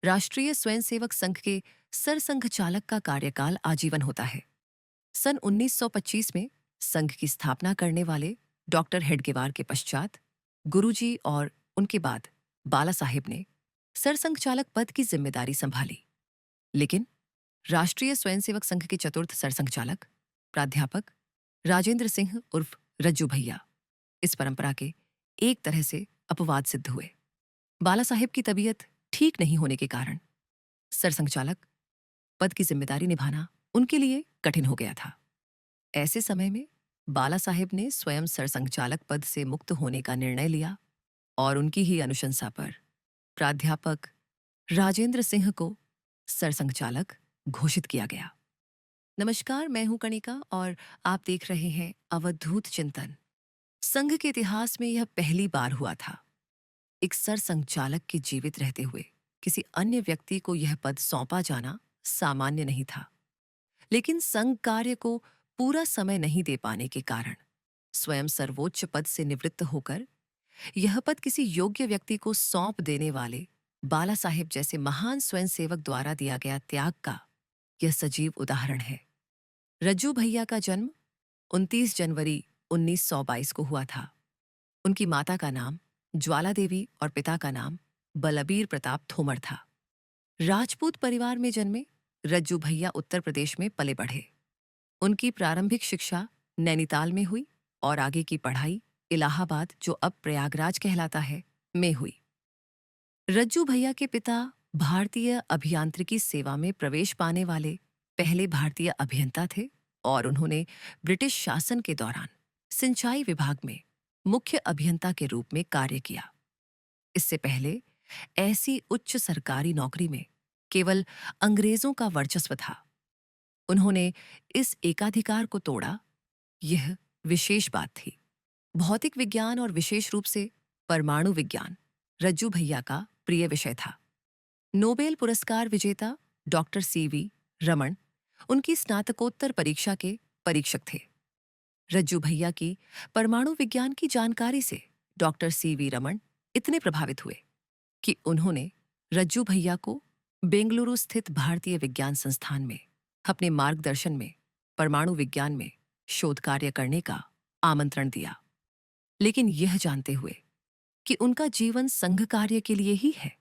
राष्ट्रीय स्वयंसेवक संघ के सरसंघ चालक का कार्यकाल आजीवन होता है। सन 1925 में संघ की स्थापना करने वाले डॉक्टर हेडगेवार के पश्चात गुरुजी और उनके बाद बाला साहेब ने सरसंघ चालक पद की जिम्मेदारी संभाली। लेकिन राष्ट्रीय स्वयंसेवक संघ के चतुर्थ सरसंघ चालक प्राध्यापक राजेंद्र सिंह उर्फ रज्जू भैया इस परंपरा के एक तरह से अपवाद सिद्ध हुए। बाला साहेब की तबीयत ठीक नहीं होने के कारण सरसंघ चालक पद की जिम्मेदारी निभाना उनके लिए कठिन हो गया था। ऐसे समय में बाला साहेब ने स्वयं सरसंघ चालक पद से मुक्त होने का निर्णय लिया और उनकी ही अनुशंसा पर प्राध्यापक राजेंद्र सिंह को सरसंघ चालक घोषित किया गया। नमस्कार, मैं हूं कणिका और आप देख रहे हैं अवधूत चिंतन। संघ के इतिहास में यह पहली बार हुआ था। एक सरसंघ चालक के जीवित रहते हुए किसी अन्य व्यक्ति को यह पद सौंपा जाना सामान्य नहीं था। लेकिन संघ कार्य को पूरा समय नहीं दे पाने के कारण स्वयं सर्वोच्च पद से निवृत्त होकर यह पद किसी योग्य व्यक्ति को सौंप देने वाले बाला साहेब जैसे महान स्वयंसेवक द्वारा दिया गया त्याग का यह सजीव उदाहरण है। रज्जू भैया का जन्म 29 जनवरी 1922 को हुआ था। उनकी माता का नाम ज्वाला देवी और पिता का नाम बलबीर प्रताप थोमर था। राजपूत परिवार में जन्मे रज्जू भैया उत्तर प्रदेश में पले बढ़े। उनकी प्रारंभिक शिक्षा नैनीताल में हुई और आगे की पढ़ाई इलाहाबाद, जो अब प्रयागराज कहलाता है, में हुई। रज्जू भैया के पिता भारतीय अभियांत्रिकी सेवा में प्रवेश पाने वाले पहले भारतीय अभियंता थे और उन्होंने ब्रिटिश शासन के दौरान सिंचाई विभाग में मुख्य अभियंता के रूप में कार्य किया। इससे पहले ऐसी उच्च सरकारी नौकरी में केवल अंग्रेजों का वर्चस्व था। उन्होंने इस एकाधिकार को तोड़ा, यह विशेष बात थी। भौतिक विज्ञान और विशेष रूप से परमाणु विज्ञान रज्जू भैया का प्रिय विषय था। नोबेल पुरस्कार विजेता डॉक्टर सीवी रमन उनकी स्नातकोत्तर परीक्षा के परीक्षक थे। रज्जू भैया की परमाणु विज्ञान की जानकारी से डॉक्टर सीवी रमन इतने प्रभावित हुए कि उन्होंने रज्जू भैया को बेंगलुरु स्थित भारतीय विज्ञान संस्थान में अपने मार्गदर्शन में परमाणु विज्ञान में शोध कार्य करने का आमंत्रण दिया। लेकिन यह जानते हुए कि उनका जीवन संघ कार्य के लिए ही है,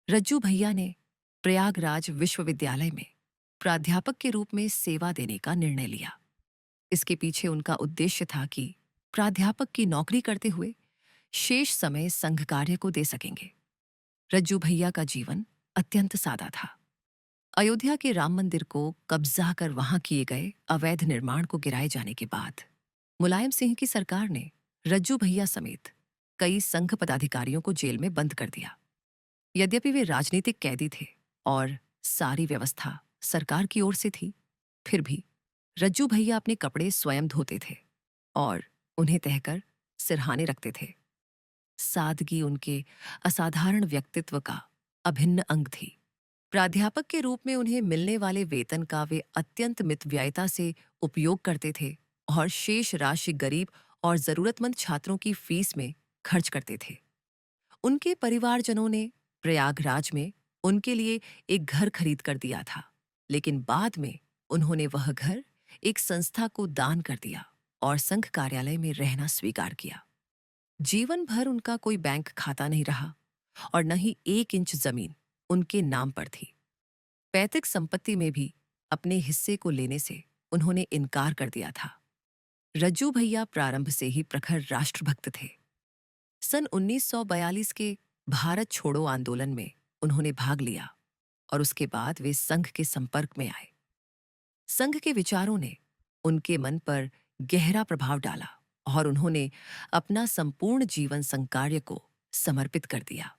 रज्जू भैया ने प्रयागराज विश्वविद्यालय में प्राध्यापक के रूप में सेवा देने का निर्णय लिया। इसके पीछे उनका उद्देश्य था कि प्राध्यापक की नौकरी करते हुए शेष समय संघ कार्य को दे सकेंगे। रज्जू भैया का जीवन अत्यंत सादा था। अयोध्या के राम मंदिर को कब्जा कर वहां किए गए अवैध निर्माण को गिराए जाने के बाद मुलायम सिंह की सरकार ने रज्जू भैया समेत कई संघ पदाधिकारियों को जेल में बंद कर दिया। यद्यपि वे राजनीतिक कैदी थे और सारी व्यवस्था सरकार की ओर से थी, फिर भी रज्जू भैया अपने कपड़े स्वयं धोते थे और उन्हें तहकर सिरहाने रखते थे। सादगी उनके असाधारण व्यक्तित्व का अभिन्न अंग थी। प्राध्यापक के रूप में उन्हें मिलने वाले वेतन का वे अत्यंत मितव्ययिता से उपयोग करते थे और शेष राशि गरीब और जरूरतमंद छात्रों की फीस में खर्च करते थे। उनके परिवारजनों ने प्रयागराज में उनके लिए एक घर खरीद कर दिया था, लेकिन बाद में उन्होंने वह घर एक संस्था को दान कर दिया और संघ कार्यालय में रहना स्वीकार किया। जीवन भर उनका कोई बैंक खाता नहीं रहा और न ही 1 इंच जमीन उनके नाम पर थी। पैतृक संपत्ति में भी अपने हिस्से को लेने से उन्होंने इनकार कर दिया था। रज्जू भैया प्रारंभ से ही प्रखर राष्ट्रभक्त थे। सन 1942 के भारत छोड़ो आंदोलन में उन्होंने भाग लिया और उसके बाद वे संघ के संपर्क में आए। संघ के विचारों ने उनके मन पर गहरा प्रभाव डाला और उन्होंने अपना संपूर्ण जीवन संघ कार्य को समर्पित कर दिया।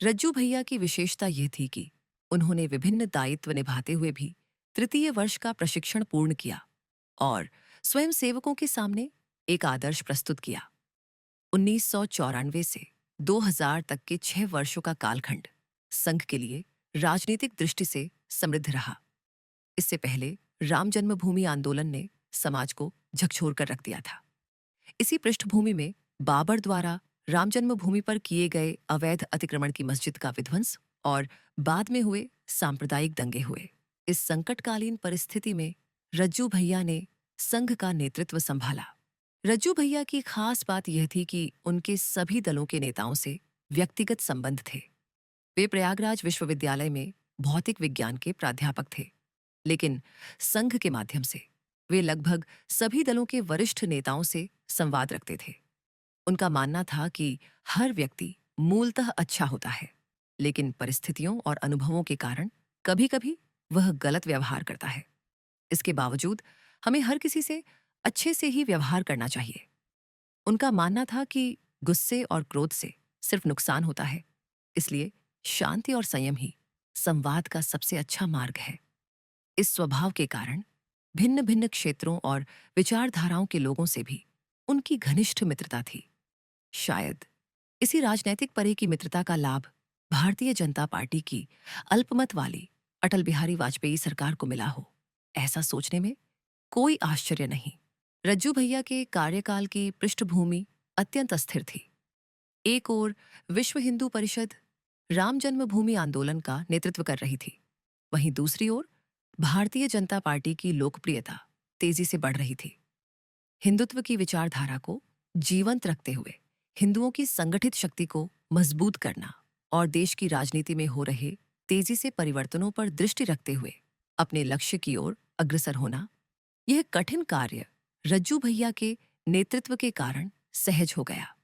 रज्जू भैया की विशेषता यह थी कि उन्होंने विभिन्न दायित्व निभाते हुए भी तृतीय वर्ष का प्रशिक्षण पूर्ण किया और स्वयं सेवकों के सामने एक आदर्श प्रस्तुत किया। 1994 से 2000 तक के 6 वर्षों का कालखंड संघ के लिए राजनीतिक दृष्टि से समृद्ध रहा। इससे पहले राम जन्मभूमि आंदोलन ने समाज को झकझोर कर रख दिया था। इसी पृष्ठभूमि में बाबर द्वारा राम जन्मभूमि पर किए गए अवैध अतिक्रमण की मस्जिद का विध्वंस और बाद में हुए सांप्रदायिक दंगे हुए। इस संकटकालीन परिस्थिति में रज्जू भैया ने संघ का नेतृत्व संभाला। रज्जू भैया की खास बात यह थी कि उनके सभी दलों के नेताओं से व्यक्तिगत संबंध थे। वे प्रयागराज विश्वविद्यालय में भौतिक विज्ञान के प्राध्यापक थे, लेकिन संघ के माध्यम से वे लगभग सभी दलों के वरिष्ठ नेताओं से संवाद रखते थे। उनका मानना था कि हर व्यक्ति मूलतः अच्छा होता है, लेकिन परिस्थितियों और अनुभवों के कारण कभी-कभी वह गलत व्यवहार करता है। इसके बावजूद हमें हर किसी से अच्छे से ही व्यवहार करना चाहिए। उनका मानना था कि गुस्से और क्रोध से सिर्फ नुकसान होता है, इसलिए शांति और संयम ही संवाद का सबसे अच्छा मार्ग है। इस स्वभाव के कारण भिन्न भिन्न क्षेत्रों और विचारधाराओं के लोगों से भी उनकी घनिष्ठ मित्रता थी। शायद इसी राजनैतिक परे की मित्रता का लाभ भारतीय जनता पार्टी की अल्पमत वाली अटल बिहारी वाजपेयी सरकार को मिला हो, ऐसा सोचने में कोई आश्चर्य नहीं। रज्जू भैया के कार्यकाल की पृष्ठभूमि अत्यंत अस्थिर थी। एक ओर विश्व हिंदू परिषद राम जन्मभूमि आंदोलन का नेतृत्व कर रही थी, वहीं दूसरी ओर भारतीय जनता पार्टी की लोकप्रियता तेजी से बढ़ रही थी। हिंदुत्व की विचारधारा को जीवंत रखते हुए हिंदुओं की संगठित शक्ति को मजबूत करना और देश की राजनीति में हो रहे तेजी से परिवर्तनों पर दृष्टि रखते हुए अपने लक्ष्य की ओर अग्रसर होना, यह कठिन कार्य रज्जू भैया के नेतृत्व के कारण सहज हो गया।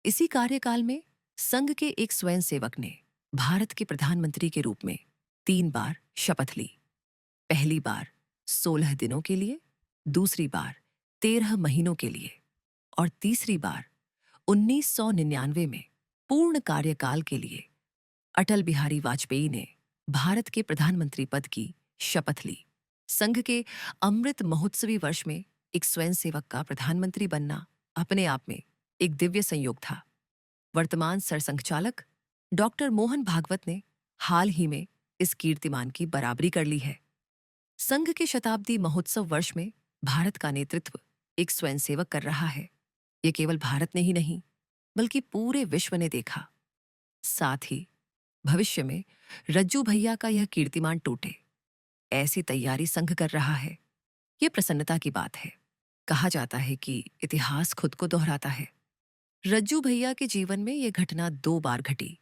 इसी कार्यकाल में संघ के एक स्वयंसेवक ने भारत के प्रधानमंत्री के रूप में 3 बार शपथ ली। पहली बार 16 दिनों के लिए, दूसरी बार 13 महीनों के लिए और तीसरी बार 1999 में पूर्ण कार्यकाल के लिए अटल बिहारी वाजपेयी ने भारत के प्रधानमंत्री पद की शपथ ली। संघ के अमृत महोत्सवी वर्ष में एक स्वयंसेवक का प्रधानमंत्री बनना अपने आप में एक दिव्य संयोग था। वर्तमान सरसंघचालक डॉक्टर मोहन भागवत ने हाल ही में इस कीर्तिमान की बराबरी कर ली है। संघ के शताब्दी महोत्सव वर्ष में भारत का नेतृत्व एक स्वयंसेवक कर रहा है। ये केवल भारत ने ही नहीं, बल्कि पूरे विश्व ने देखा। साथ ही भविष्य में रज्जू भैया का यह कीर्तिमान टूटे, ऐसी तैयारी संघ कर रहा है। ये प्रसन्नता की बात है। कहा जाता है कि इतिहास खुद को दोहराता है। रज्जू भैया के जीवन में यह घटना 2 बार घटी।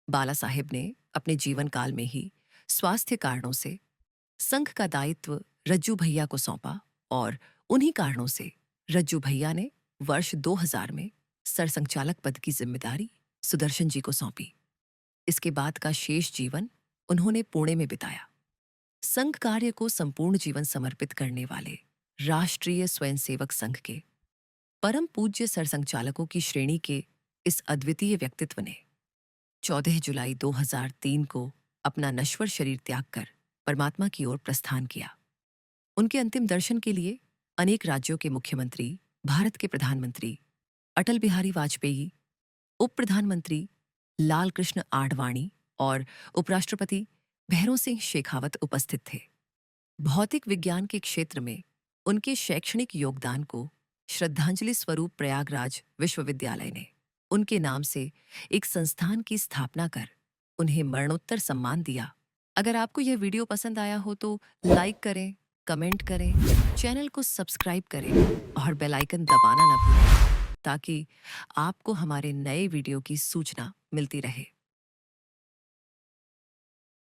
बाला साहेब ने अपने जीवन काल में ही स्वास्थ्य कारणों से संघ का दायित्व रज्जू भैया को सौंपा और उन्हीं कारणों से रज्जू भैया ने वर्ष 2000 में सरसंघचालक पद की जिम्मेदारी सुदर्शन जी को सौंपी। इसके बाद का शेष जीवन उन्होंने पुणे में बिताया। संघ कार्य को संपूर्ण जीवन समर्पित करने वाले राष्ट्रीय स्वयंसेवक संघ के परम पूज्य सरसंघचालकों की श्रेणी के इस अद्वितीय व्यक्तित्व ने 14 जुलाई 2003 को अपना नश्वर शरीर त्याग कर परमात्मा की ओर प्रस्थान किया। उनके अंतिम दर्शन के लिए अनेक राज्यों के मुख्यमंत्री, भारत के प्रधानमंत्री अटल बिहारी वाजपेयी, उप प्रधानमंत्री लाल कृष्ण आडवाणी और उपराष्ट्रपति भैरों सिंह शेखावत उपस्थित थे। भौतिक विज्ञान के क्षेत्र में उनके शैक्षणिक योगदान को श्रद्धांजलि स्वरूप प्रयागराज विश्वविद्यालय ने उनके नाम से एक संस्थान की स्थापना कर उन्हें मरणोत्तर सम्मान दिया। अगर आपको यह वीडियो पसंद आया हो तो लाइक करें, कमेंट करें, चैनल को सब्सक्राइब करें और बेल आइकन दबाना न भूलें, ताकि आपको हमारे नए वीडियो की सूचना मिलती रहे।